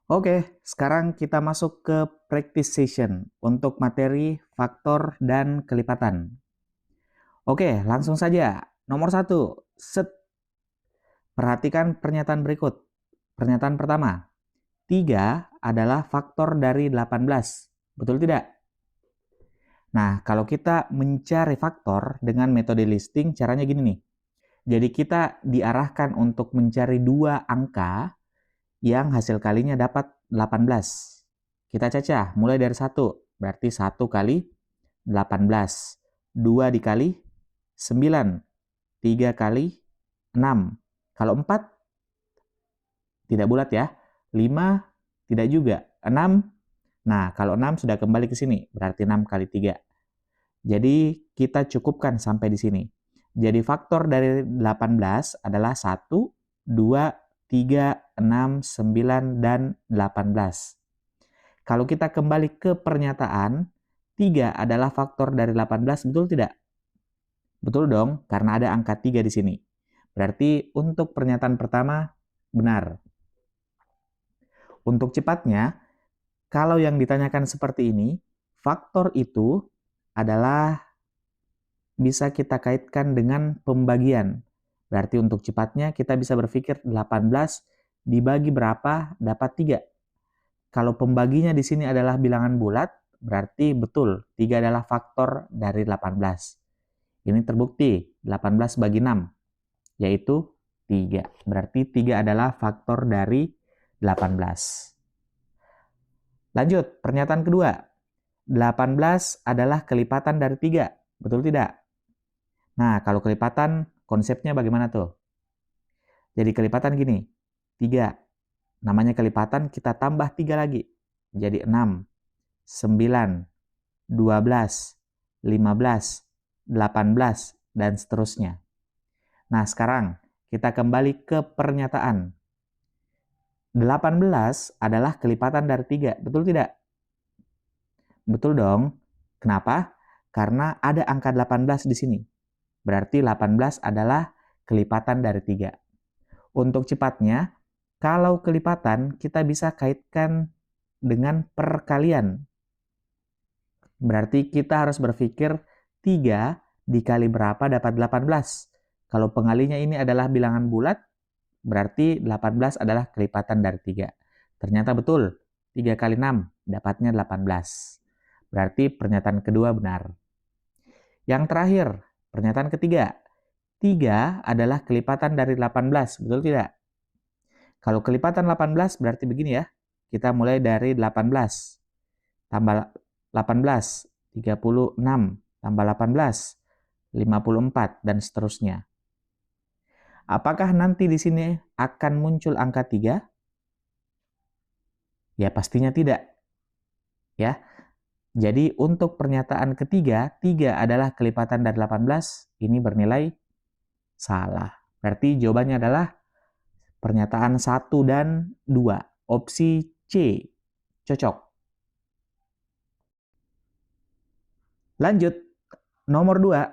Oke, sekarang kita masuk ke practice session untuk materi faktor dan kelipatan. Oke, langsung saja. Nomor 1, set. Perhatikan pernyataan berikut. Pernyataan pertama, 3 adalah faktor dari 18. Betul tidak? Nah, kalau kita mencari faktor dengan metode listing, caranya gini nih. Jadi kita diarahkan untuk mencari dua angka yang hasil kalinya dapat 18. Kita cacah, mulai dari 1, berarti 1 kali 18. 2 dikali 9, 3 kali 6. Kalau 4, tidak bulat ya. 5, tidak juga. 6, nah kalau 6 sudah kembali ke sini, berarti 6 kali 3. Jadi kita cukupkan sampai di sini. Jadi faktor dari 18 adalah 1, 2, 3, 6, 9, dan 18. Kalau kita kembali ke pernyataan, 3 adalah faktor dari 18, betul tidak? Betul dong, karena ada angka 3 di sini. Berarti untuk pernyataan pertama, benar. Untuk cepatnya, kalau yang ditanyakan seperti ini, faktor itu adalah bisa kita kaitkan dengan pembagian. Berarti untuk cepatnya kita bisa berpikir 18 dibagi berapa dapat 3. Kalau pembaginya di sini adalah bilangan bulat, berarti betul 3 adalah faktor dari 18. Ini terbukti 18 bagi 6, yaitu 3. Berarti 3 adalah faktor dari 18. Lanjut, pernyataan kedua. 18 adalah kelipatan dari 3. Betul tidak? Nah, kalau kelipatan, konsepnya bagaimana tuh? Jadi kelipatan gini, 3. Namanya kelipatan, kita tambah 3 lagi. Jadi 6, 9, 12, 15, 18, dan seterusnya. Nah, sekarang kita kembali ke pernyataan. 18 adalah kelipatan dari 3, betul tidak? Betul dong. Kenapa? Karena ada angka 18 di sini. Berarti 18 adalah kelipatan dari 3. Untuk cepatnya, kalau kelipatan kita bisa kaitkan dengan perkalian. Berarti kita harus berpikir 3 dikali berapa dapat 18. Kalau pengalinya ini adalah bilangan bulat, berarti 18 adalah kelipatan dari 3. Ternyata betul, 3 kali 6 dapatnya 18. Berarti pernyataan kedua benar. Yang terakhir, pernyataan ketiga. 3 adalah kelipatan dari 18, betul tidak? Kalau kelipatan 18 berarti begini ya. Kita mulai dari 18. Tambah 18, 36, tambah 18, 54, dan seterusnya. Apakah nanti di sini akan muncul angka 3? Ya, pastinya tidak. Ya. Jadi untuk pernyataan ketiga, 3 adalah kelipatan dari 18, ini bernilai salah. Berarti jawabannya adalah pernyataan 1 dan 2. Opsi C. Cocok. Lanjut. Nomor 2.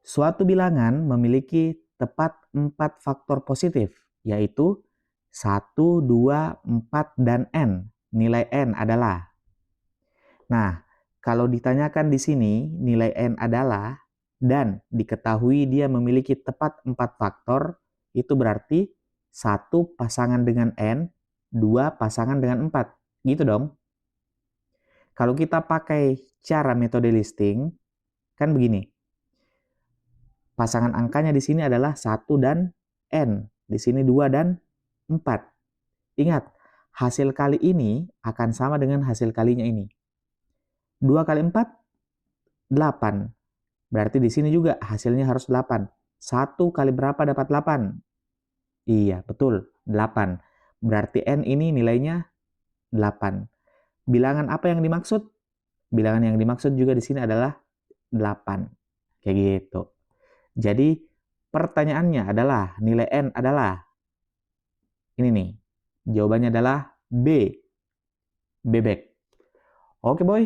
Suatu bilangan memiliki tepat 4 faktor positif, yaitu 1, 2, 4, dan N. Nilai N adalah. Nah, kalau ditanyakan di sini nilai N adalah dan diketahui dia memiliki tepat 4 faktor, itu berarti 1 pasangan dengan N, 2 pasangan dengan 4. Gitu dong. Kalau kita pakai cara metode listing, kan begini. Pasangan angkanya di sini adalah 1 dan N. Di sini 2 dan 4. Ingat, hasil kali ini akan sama dengan hasil kalinya ini. 2 kali 4, 8. Berarti di sini juga hasilnya harus 8. 1 kali berapa dapat 8? Iya, betul. 8. Berarti N ini nilainya 8. Bilangan apa yang dimaksud? Bilangan yang dimaksud juga di sini adalah 8. Kayak gitu. Jadi pertanyaannya adalah nilai N adalah ini nih. Jawabannya adalah B. Bebek. Oke, boy.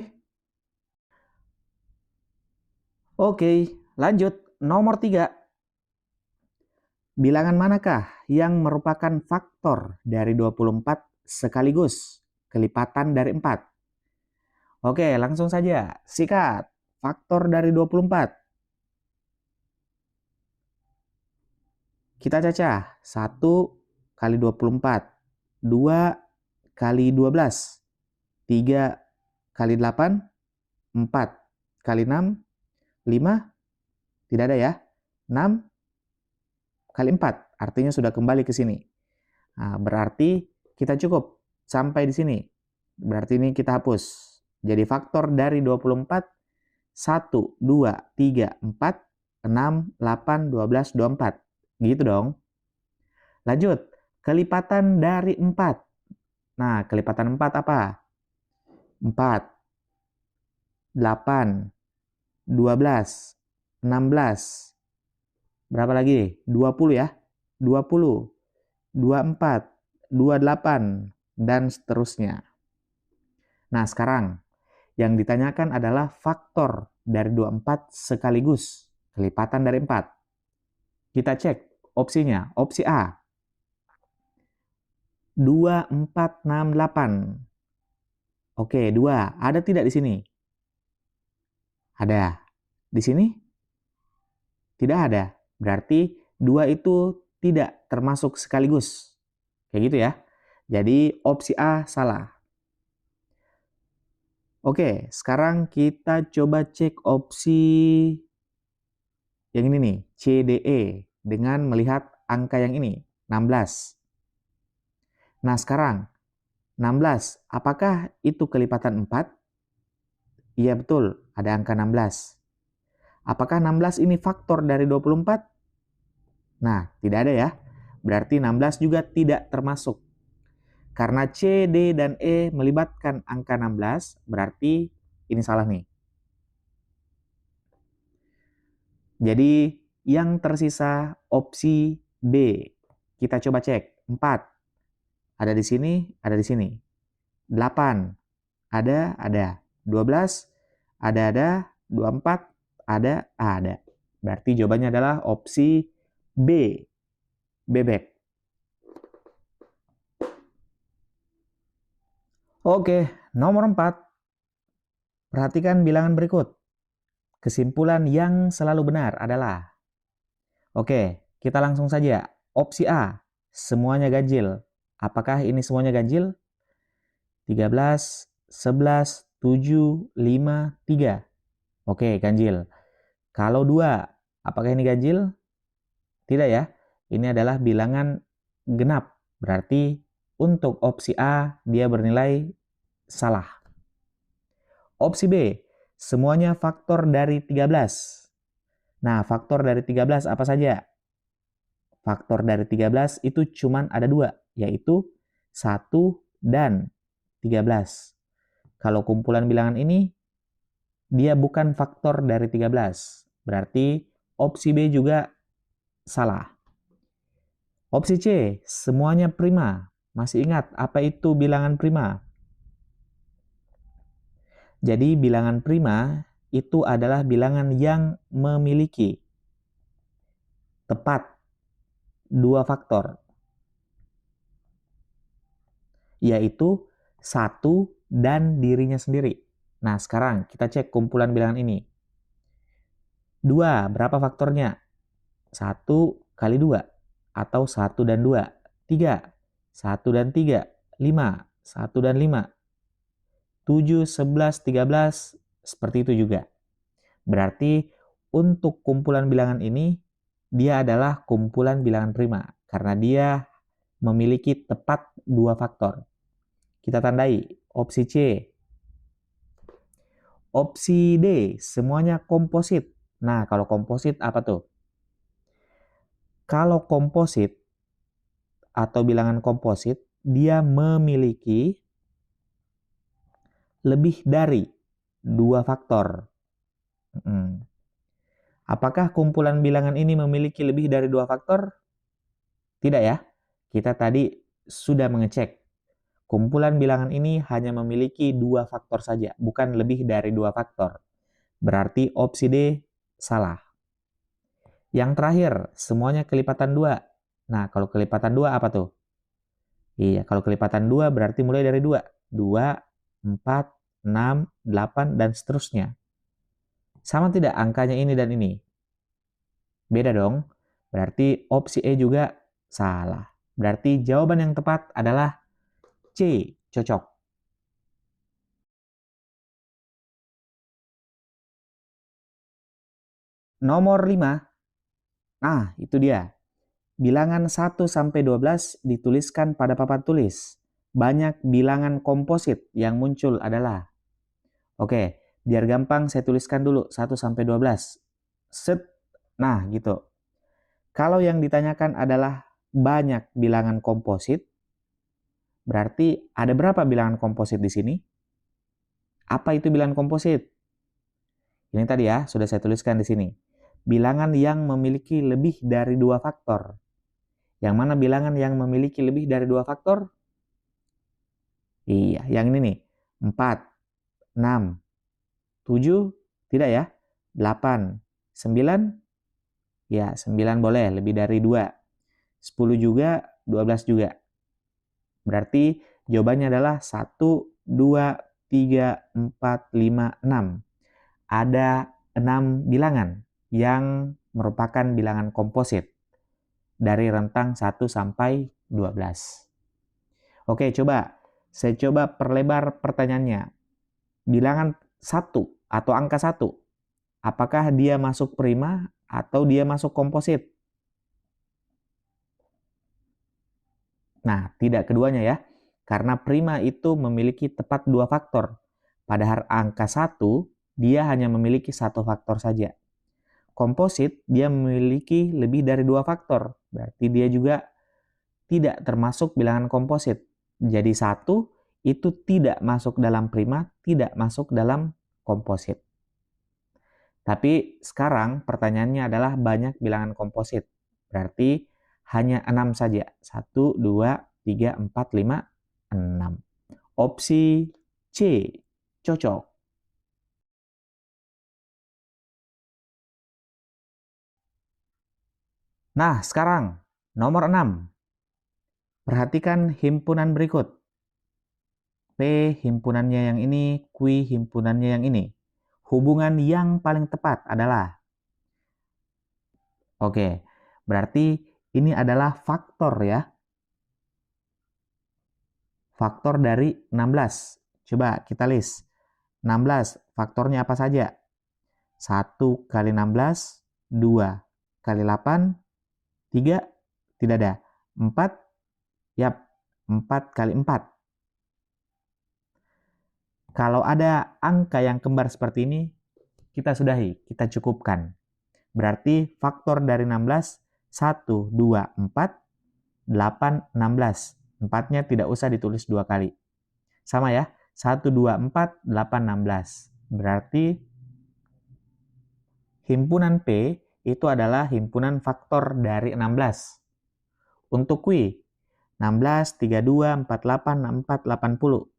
Oke, lanjut. Nomor 3. Bilangan manakah yang merupakan faktor dari 24 sekaligus kelipatan dari 4. Oke, langsung saja. Sikat. Faktor dari 24. Kita cacah. 1 kali 24. 2 kali 12. 3 kali 8. 4 kali 6. 5. Tidak ada ya. 6 kali 4. Artinya sudah kembali ke sini. Nah, berarti kita cukup sampai di sini. Berarti ini kita hapus. Jadi faktor dari 24, 1, 2, 3, 4, 6, 8, 12, 24. Gitu dong. Lanjut, kelipatan dari 4. Nah, kelipatan 4 apa? 4, 8, 12, 16. Berapa lagi? 20 ya. 20, 24, 28, dan seterusnya. Nah, sekarang yang ditanyakan adalah faktor dari 24 sekaligus kelipatan dari 4. Kita cek opsinya. Opsi A. 2, 4, 6, 8. Oke, 2. Ada tidak di sini? Ada. Di sini? Tidak ada. Berarti 2 itu tidak termasuk sekaligus. Kayak gitu ya. Jadi opsi A salah. Oke, sekarang kita coba cek opsi yang ini nih, CDE, dengan melihat angka yang ini, 16. Nah, sekarang 16, apakah itu kelipatan 4? Iya betul, ada angka 16. Apakah 16 ini faktor dari 24? Nah, tidak ada ya. Berarti 16 juga tidak termasuk. Karena C, D, dan E melibatkan angka 16, berarti ini salah nih. Jadi yang tersisa opsi B. Kita coba cek. 4. Ada di sini, ada di sini. 8. Ada. 12. Ada. 24. Ada. Berarti jawabannya adalah opsi B. Bebek. Oke, nomor 4. Perhatikan bilangan berikut. Kesimpulan yang selalu benar adalah, oke, kita langsung saja. Opsi A, semuanya ganjil. Apakah ini semuanya ganjil? 13, 11, 7, 5, 3. Oke, ganjil. Kalau 2, apakah ini ganjil? Tidak ya. Ini adalah bilangan genap. Berarti untuk opsi A, dia bernilai salah. Opsi B, semuanya faktor dari 13. Nah, faktor dari 13 apa saja? Faktor dari 13 itu cuma ada 2, yaitu 1 dan 13. Kalau kumpulan bilangan ini, dia bukan faktor dari 13. Berarti opsi B juga salah. Opsi C, semuanya prima. Masih ingat apa itu bilangan prima? Jadi bilangan prima itu adalah bilangan yang memiliki tepat 2 faktor, yaitu 1 dan dirinya sendiri. Nah, sekarang kita cek kumpulan bilangan ini. 2, berapa faktornya? 1 kali 2, atau 1 dan 2. 3, 1 dan 3. 5, 1 dan 5. 7, 11, 13, seperti itu juga. Berarti untuk kumpulan bilangan ini, dia adalah kumpulan bilangan prima, karena dia memiliki tepat 2 faktor. Kita tandai opsi C. Opsi D, semuanya komposit. Nah, kalau komposit apa tuh? Kalau komposit atau bilangan komposit, dia memiliki lebih dari 2 faktor. Apakah kumpulan bilangan ini memiliki lebih dari 2 faktor? Tidak ya. Kita tadi sudah mengecek. Kumpulan bilangan ini hanya memiliki 2 faktor saja, bukan lebih dari 2 faktor. Berarti opsi D salah. Yang terakhir, semuanya kelipatan 2. Nah, kalau kelipatan 2 apa tuh? Iya, kalau kelipatan 2 berarti mulai dari 2. 2, 4, 6, 8, dan seterusnya. Sama tidak angkanya ini dan ini? Beda dong. Berarti opsi E juga salah. Berarti jawaban yang tepat adalah C, cocok. Nomor 5. Nah, itu dia. Bilangan 1 sampai 12 dituliskan pada papan tulis. Banyak bilangan komposit yang muncul adalah. Oke, biar gampang saya tuliskan dulu 1 sampai 12. Set. Nah, gitu. Kalau yang ditanyakan adalah banyak bilangan komposit, berarti ada berapa bilangan komposit di sini? Apa itu bilangan komposit? Ini tadi ya, sudah saya tuliskan di sini. Bilangan yang memiliki lebih dari 2 faktor. Yang mana bilangan yang memiliki lebih dari 2 faktor? Iya, yang ini nih. 4, 6, 7, tidak ya? 8, 9, ya 9 boleh, lebih dari 2. 10 juga, 12 juga. Berarti jawabannya adalah 1, 2, 3, 4, 5, 6. Ada 6 bilangan yang merupakan bilangan komposit dari rentang 1 sampai 12. Oke, saya coba perlebar pertanyaannya. Bilangan 1 atau angka 1, apakah dia masuk prima atau dia masuk komposit? Nah, tidak keduanya ya. Karena prima itu memiliki tepat 2 faktor. Padahal angka 1, dia hanya memiliki 1 faktor saja. Komposit, dia memiliki lebih dari 2 faktor. Berarti dia juga tidak termasuk bilangan komposit. Jadi 1 itu tidak masuk dalam prima, tidak masuk dalam komposit. Tapi sekarang pertanyaannya adalah banyak bilangan komposit. Berarti hanya 6 saja. 1, 2, 3, 4, 5, 6. Opsi C, cocok. Nah, sekarang nomor 6. Perhatikan himpunan berikut. P himpunannya yang ini, Q himpunannya yang ini. Hubungan yang paling tepat adalah. Oke, berarti ini adalah faktor ya. Faktor dari 16. Coba kita list. 16, faktornya apa saja? 1 kali 16, 2 kali 8, 3, tidak ada. 4, yap, 4 kali 4. Kalau ada angka yang kembar seperti ini, kita sudahi, kita cukupkan. Berarti faktor dari 16, 1, 2, 4, 8, 16. 4-nya tidak usah ditulis 2 kali. Sama ya, 1, 2, 4, 8, 16. Berarti himpunan P itu adalah himpunan faktor dari 16. Untuk Q, 16, 32, 48, 64, 80.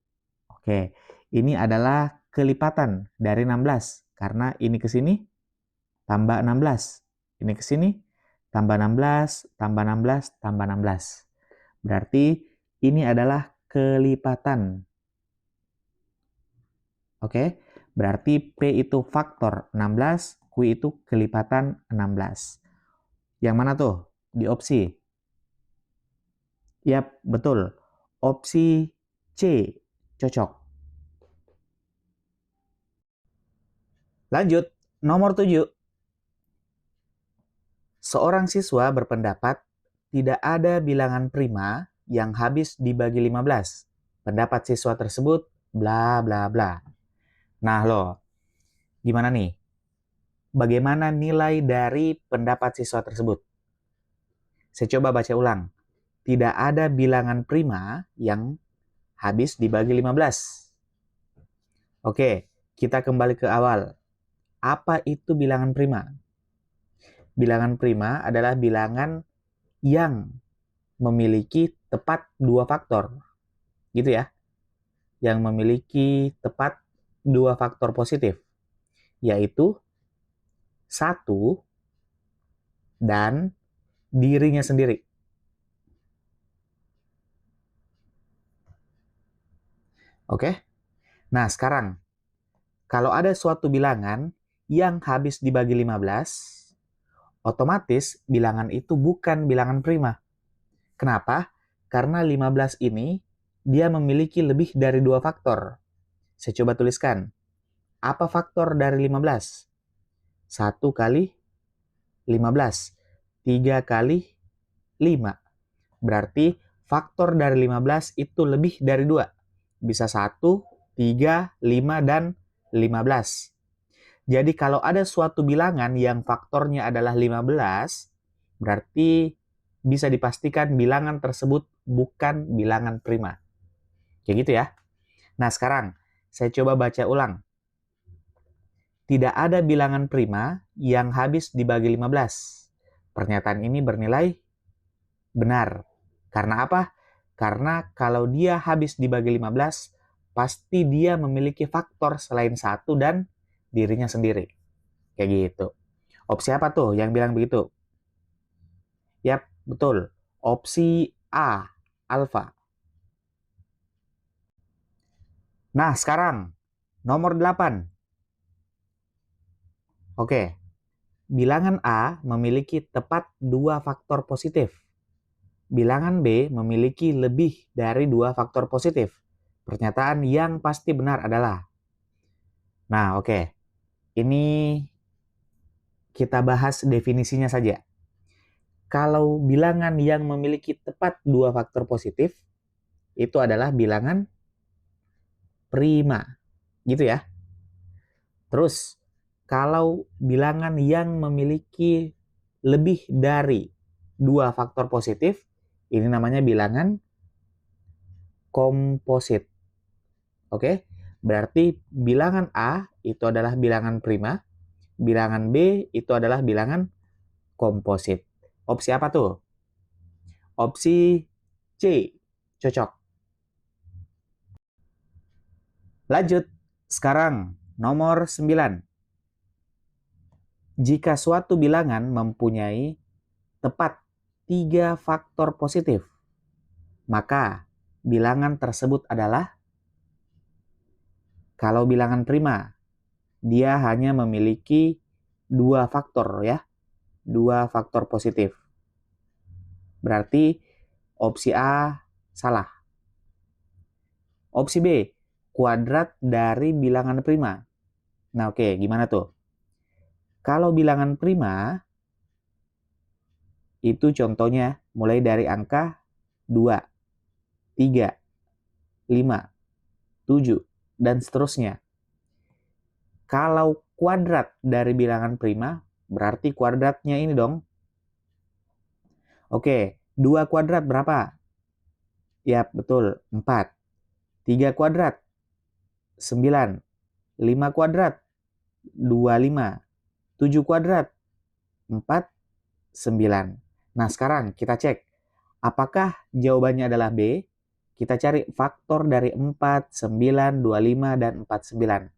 Oke, ini adalah kelipatan dari 16. Karena ini ke sini, tambah 16. Ini ke sini, tambah 16, tambah 16, tambah 16. Berarti ini adalah kelipatan. Oke, berarti P itu faktor 16, Q itu kelipatan 16. Yang mana tuh? Di opsi. Yap, betul. Opsi C, cocok. Lanjut, nomor 7. Seorang siswa berpendapat tidak ada bilangan prima yang habis dibagi 15. Pendapat siswa tersebut bla bla bla. Nah loh, gimana nih? Bagaimana nilai dari pendapat siswa tersebut? Saya coba baca ulang. Tidak ada bilangan prima yang habis dibagi 15. Oke, kita kembali ke awal. Apa itu bilangan prima? Bilangan prima adalah bilangan yang memiliki tepat 2 faktor. Gitu ya. Yang memiliki tepat 2 faktor positif. Yaitu 1 dan dirinya sendiri. Oke? Nah, sekarang, kalau ada suatu bilangan yang habis dibagi 15, otomatis bilangan itu bukan bilangan prima. Kenapa? Karena 15 ini dia memiliki lebih dari 2 faktor. Saya coba tuliskan. Apa faktor dari 15? 1 kali 15. 3 kali 5. Berarti faktor dari 15 itu lebih dari 2. Bisa 1, 3, 5, dan 15. Jadi kalau ada suatu bilangan yang faktornya adalah 15, berarti bisa dipastikan bilangan tersebut bukan bilangan prima. Kayak gitu ya. Nah, sekarang saya coba baca ulang. Tidak ada bilangan prima yang habis dibagi 15. Pernyataan ini bernilai benar. Karena apa? Karena kalau dia habis dibagi 15, pasti dia memiliki faktor selain 1 dan dirinya sendiri. Kayak gitu. Opsi apa tuh yang bilang begitu? Yap, betul. Opsi A, alfa. Nah, sekarang nomor 8. Oke, bilangan A memiliki tepat 2 faktor positif. Bilangan B memiliki lebih dari 2 faktor positif. Pernyataan yang pasti benar adalah. Nah, oke. Ini kita bahas definisinya saja. Kalau bilangan yang memiliki tepat 2 faktor positif, itu adalah bilangan prima. Gitu ya. Terus, kalau bilangan yang memiliki lebih dari 2 faktor positif, ini namanya bilangan komposit. Oke, berarti bilangan A itu adalah bilangan prima, bilangan B itu adalah bilangan komposit. Opsi apa tuh? Opsi C, cocok. Lanjut, sekarang nomor 9. Jika suatu bilangan mempunyai tepat 3 faktor positif, maka bilangan tersebut adalah, kalau bilangan prima, dia hanya memiliki 2 faktor ya, 2 faktor positif. Berarti opsi A salah. Opsi B, kuadrat dari bilangan prima. Nah, oke, gimana tuh? Kalau bilangan prima, itu contohnya mulai dari angka 2, 3, 5, 7, dan seterusnya. Kalau kuadrat dari bilangan prima, berarti kuadratnya ini dong. Oke, 2 kuadrat berapa? Yap, betul, 4. 3 kuadrat, 9. 5 kuadrat, 25. 7 kuadrat, 4, 9. Nah, sekarang kita cek. Apakah jawabannya adalah B? Kita cari faktor dari 4, 9, 25, dan 49.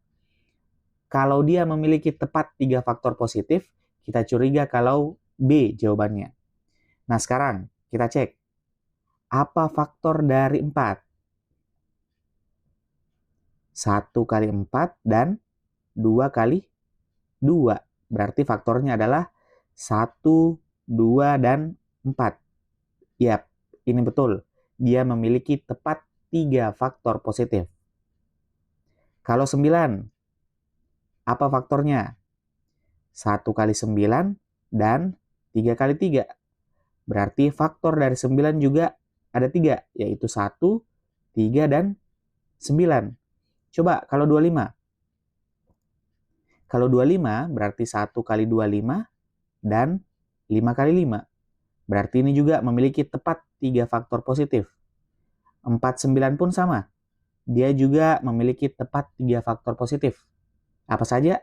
Kalau dia memiliki tepat 3 faktor positif, kita curiga kalau B jawabannya. Nah, sekarang kita cek. Apa faktor dari 4? 1 kali 4 dan 2 kali 2. Berarti faktornya adalah 1, 2, dan 4. Yap, ini betul. Dia memiliki tepat 3 faktor positif. Kalau 9, apa faktornya? 1 kali 9 dan 3 kali 3. Berarti faktor dari 9 juga ada 3, yaitu 1, 3, dan 9. Coba kalau 25. Kalau 25 berarti 1 kali 25 dan 5 kali 5. Berarti ini juga memiliki tepat 3 faktor positif. 49 pun sama. Dia juga memiliki tepat 3 faktor positif. Apa saja?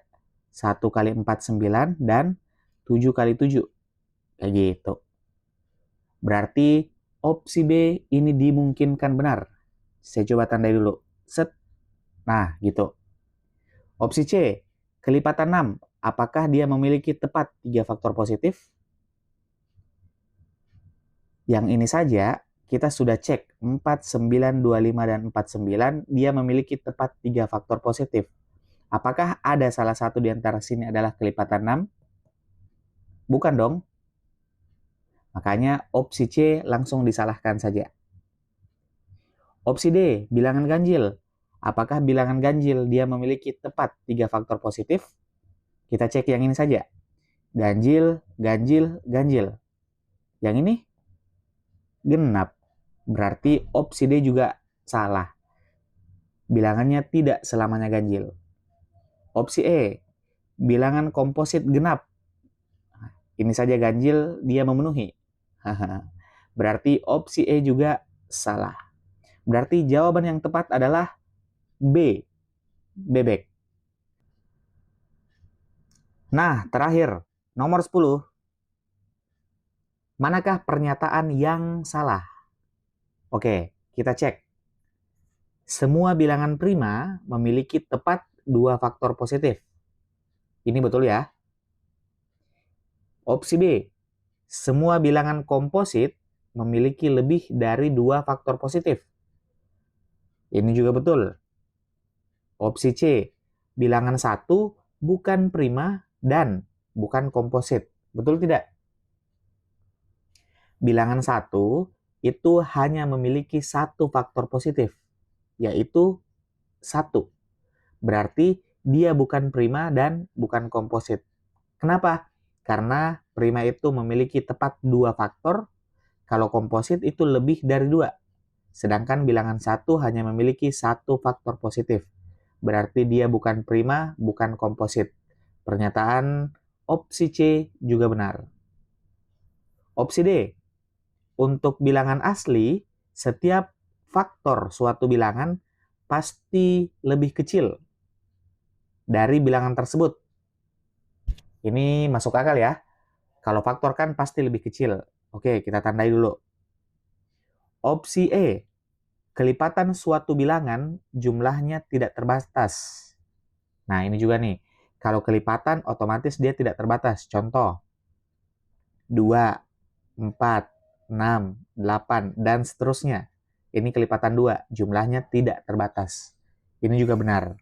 1 kali 4, 9, dan 7 kali 7. Kayak gitu. Berarti opsi B ini dimungkinkan benar. Saya coba tandai dulu. Set. Nah, gitu. Opsi C, kelipatan 6. Apakah dia memiliki tepat 3 faktor positif? Yang ini saja kita sudah cek 4, 9, 25, dan 49, dia memiliki tepat 3 faktor positif. Apakah ada salah satu di antara sini adalah kelipatan 6? Bukan dong. Makanya opsi C langsung disalahkan saja. Opsi D, bilangan ganjil. Apakah bilangan ganjil dia memiliki tepat 3 faktor positif? Kita cek yang ini saja. Ganjil, ganjil, ganjil. Yang ini genap. Berarti opsi D juga salah. Bilangannya tidak selamanya ganjil. Opsi E, bilangan komposit genap. Ini saja ganjil, dia memenuhi. Berarti opsi E juga salah. Berarti jawaban yang tepat adalah B, bebek. Nah, terakhir, nomor 10. Manakah pernyataan yang salah? Oke, kita cek. Semua bilangan prima memiliki tepat 2 faktor positif. Ini betul ya? Opsi B, semua bilangan komposit memiliki lebih dari 2 faktor positif. Ini juga betul. Opsi C, bilangan 1 bukan prima dan bukan komposit. Betul tidak? Bilangan 1 itu hanya memiliki 1 faktor positif, yaitu 1. Berarti dia bukan prima dan bukan komposit. Kenapa? Karena prima itu memiliki tepat 2 faktor, kalau komposit itu lebih dari 2. Sedangkan bilangan 1 hanya memiliki 1 faktor positif. Berarti dia bukan prima, bukan komposit. Pernyataan opsi C juga benar. Opsi D, untuk bilangan asli, setiap faktor suatu bilangan pasti lebih kecil dari bilangan tersebut. Ini masuk akal ya. Kalau faktor kan pasti lebih kecil. Oke, kita tandai dulu. Opsi E, kelipatan suatu bilangan jumlahnya tidak terbatas. Nah, ini juga nih. Kalau kelipatan otomatis dia tidak terbatas. Contoh, 2, 4, 6, 8, dan seterusnya. Ini kelipatan 2, jumlahnya tidak terbatas. Ini juga benar.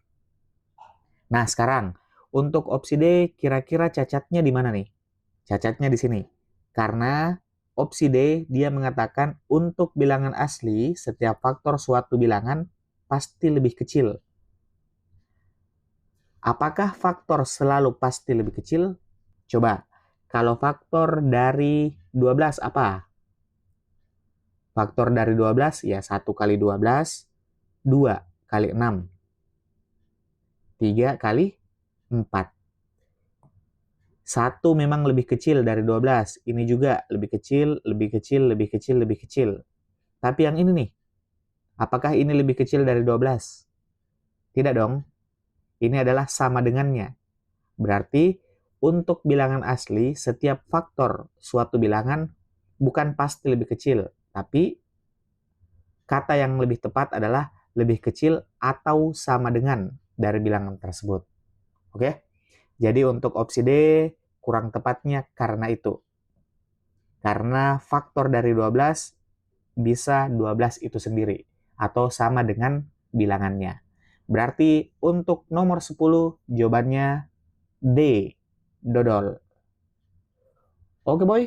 Nah, sekarang untuk opsi D, kira-kira cacatnya di mana nih? Cacatnya di sini. Karena opsi D, dia mengatakan untuk bilangan asli, setiap faktor suatu bilangan pasti lebih kecil. Apakah faktor selalu pasti lebih kecil? Coba, kalau faktor dari 12 apa? Faktor dari 12, ya 1 kali 12, 2 kali 6, 3 kali 4. 1 memang lebih kecil dari 12. Ini juga lebih kecil, lebih kecil, lebih kecil, lebih kecil. Tapi yang ini nih, apakah ini lebih kecil dari 12? Tidak dong. Ini adalah sama dengannya. Berarti untuk bilangan asli, setiap faktor suatu bilangan bukan pasti lebih kecil. Tapi kata yang lebih tepat adalah lebih kecil atau sama dengan dari bilangan tersebut. Oke? Jadi untuk opsi D kurang tepatnya karena itu. Karena faktor dari 12 bisa 12 itu sendiri atau sama dengan bilangannya. Berarti untuk nomor 10 jawabannya D, dodol. Oke boy,